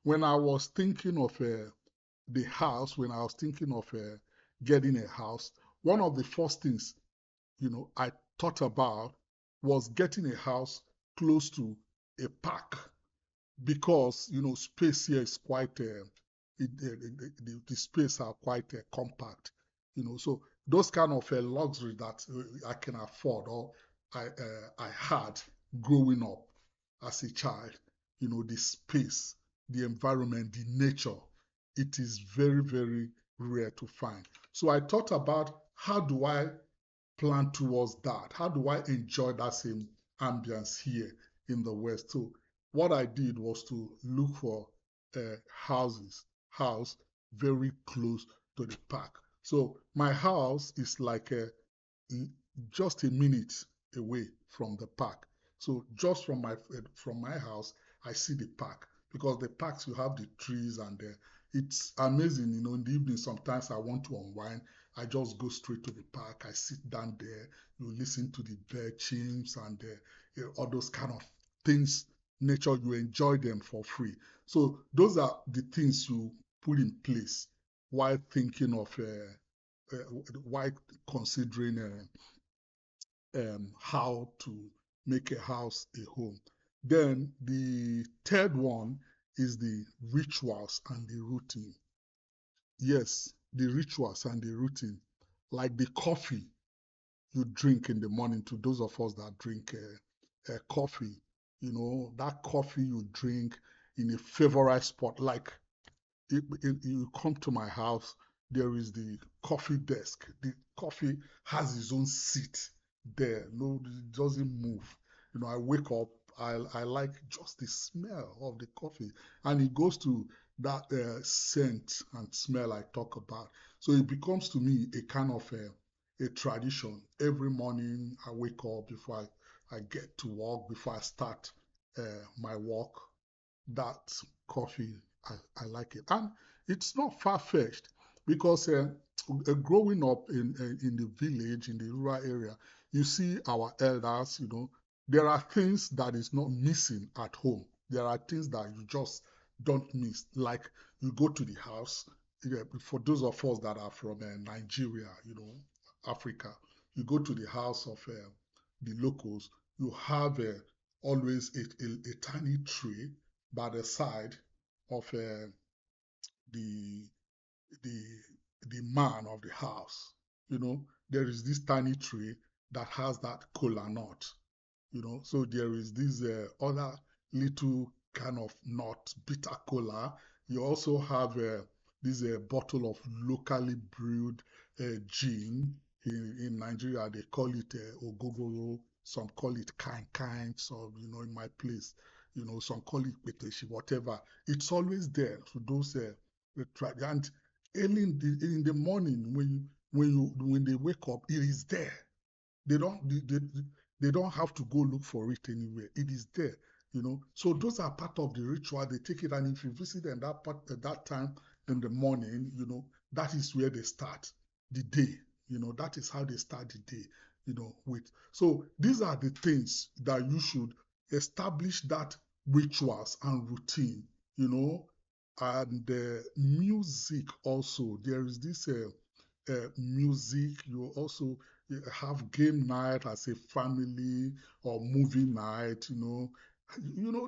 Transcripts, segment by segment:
when I was thinking of the house, when I was thinking of getting a house, one of the first things, I thought about was getting a house close to a park because, space here is quite, the space are quite compact, so those kind of luxury that I can afford or I had growing up as a child, the space, the environment, the nature, it is very, very rare to find. So I thought about how do I plan towards that? How do I enjoy that same ambience here in the West? So what I did was to look for house very close to the park. So my house is like just a minute away from the park. So just from my house, I see the park because the parks you have the trees and it's amazing. In the evening sometimes I want to unwind. I just go straight to the park. I sit down there. You listen to the bird chimes and all those kind of things. Nature, you enjoy them for free. So those are the things you put in place while thinking of while considering how to make a house a home. Then the third one is the rituals and the routine. Yes, the rituals and the routine, like the coffee you drink in the morning. To those of us that drink coffee, that coffee you drink in a favorite spot, like you come to my house, there is the coffee desk. The coffee has its own seat there. No, it doesn't move. I wake up, I like just the smell of the coffee, and it goes to that scent and smell I talk about. So it becomes to me a kind of a tradition. Every morning I wake up before I get to work, before I start my work, that coffee, I like it. And it's not far-fetched because growing up in the village, in the rural area, you see our elders, there are things that is not missing at home. There are things that you just don't miss. Like you go to the house, for those of us that are from Nigeria, Africa, you go to the house of the locals, you have always a tiny tree by the side of the the the man of the house. There is this tiny tree that has that kola nut. So there is this other little kind of nut, bitter cola. You also have this bottle of locally brewed gin. In Nigeria, they call it ogogoro. Some call it kind. So, in my place, some call it peteshi, whatever. It's always there for those and early in the morning when they wake up, it is there. They don't they don't have to go look for it anywhere. It is there. So those are part of the ritual. They take it, and if you visit them that part at that time in the morning, that is where they start the day. That is how they start the day. With so these are the things that you should establish, that rituals and routine. And music also. There is this music. You also have game night as a family or movie night.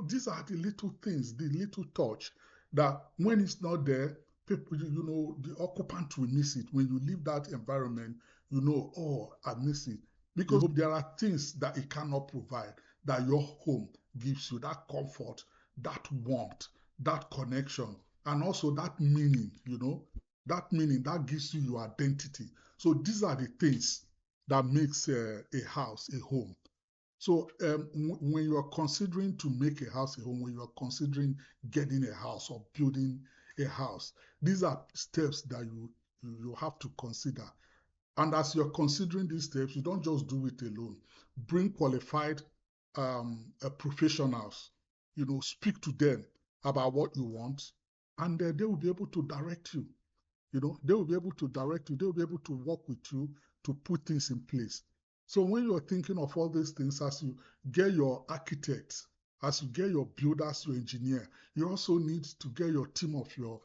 These are the little things, the little touch that when it's not there, people, the occupant will miss it. When you leave that environment, oh, I miss it. Because there are things that it cannot provide that your home gives you, that comfort, that warmth, that connection, and also that meaning, that meaning that gives you your identity. So these are the things that makes a house a home. So when you are considering to make a house a home, when you are considering getting a house or building a house, these are steps that you have to consider. And as you're considering these steps, you don't just do it alone. Bring qualified professionals, speak to them about what you want, and they will be able to direct you. They will be able to direct you. They will be able to work with you to put things in place. So when you're thinking of all these things, as you get your architect As you get your builders, your engineer, you also need to get your team of your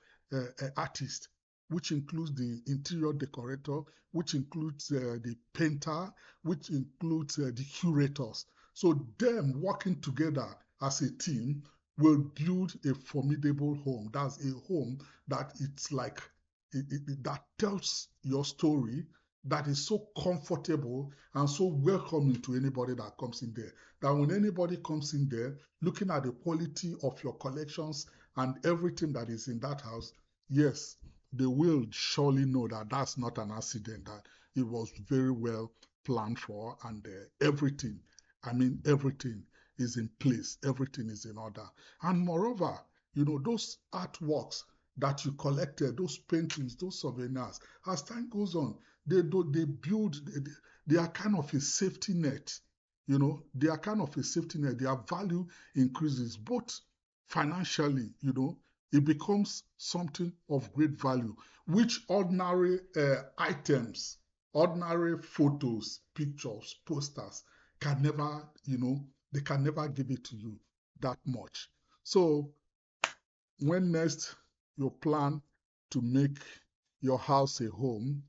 artists, which includes the interior decorator, which includes the painter, which includes the curators. So them working together as a team will build a formidable home. That's a home that it's like that tells your story, that is so comfortable and so welcoming to anybody that comes in there. That when anybody comes in there, looking at the quality of your collections and everything that is in that house, yes, they will surely know that that's not an accident, that it was very well planned for, and everything, I mean, everything is in place, everything is in order. And moreover, those artworks that you collected, those paintings, those souvenirs, as time goes on, they build, they are kind of a safety net. They are kind of a safety net. Their value increases both financially, it becomes something of great value, which ordinary items, ordinary photos, pictures, posters can never, they can never give it to you that much. So when next you plan to make your house a home,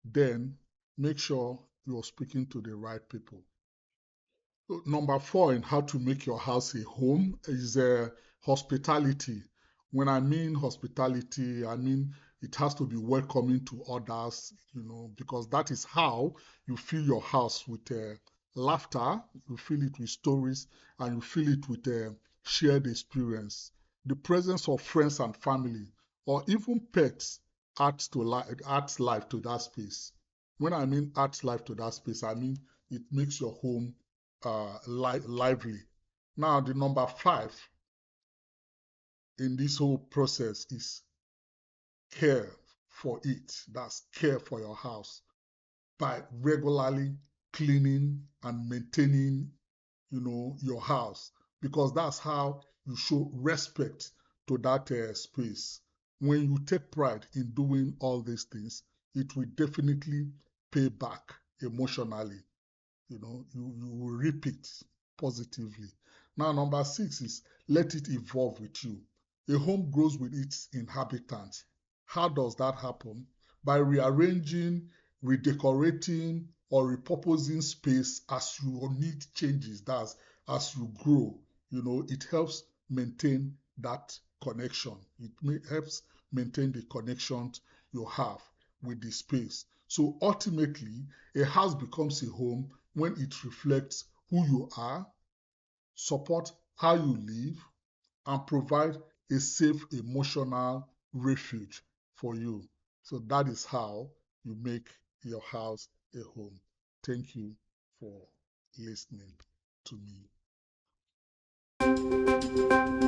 then make sure you're speaking to the right people. Number 4 in how to make your house a home is hospitality. When I mean hospitality, I mean it has to be welcoming to others, because that is how you fill your house with laughter, you fill it with stories, and you fill it with shared experience. The presence of friends and family, or even pets, adds life to that space. When I mean adds life to that space, I mean it makes your home lively. Now, the number 5 in this whole process is care for it. That's care for your house by regularly cleaning and maintaining, your house, because that's how you show respect to that space. When you take pride in doing all these things, it will definitely pay back emotionally. You will reap it positively. Now, number 6 is let it evolve with you. A home grows with its inhabitants. How does that happen? By rearranging, redecorating, or repurposing space as your need changes. That's as you grow. It helps maintain that connection. It helps maintain the connection you have with the space. So ultimately, a house becomes a home when it reflects who you are, support how you live, and provide a safe emotional refuge for you. So that is how you make your house a home. Thank you for listening to me.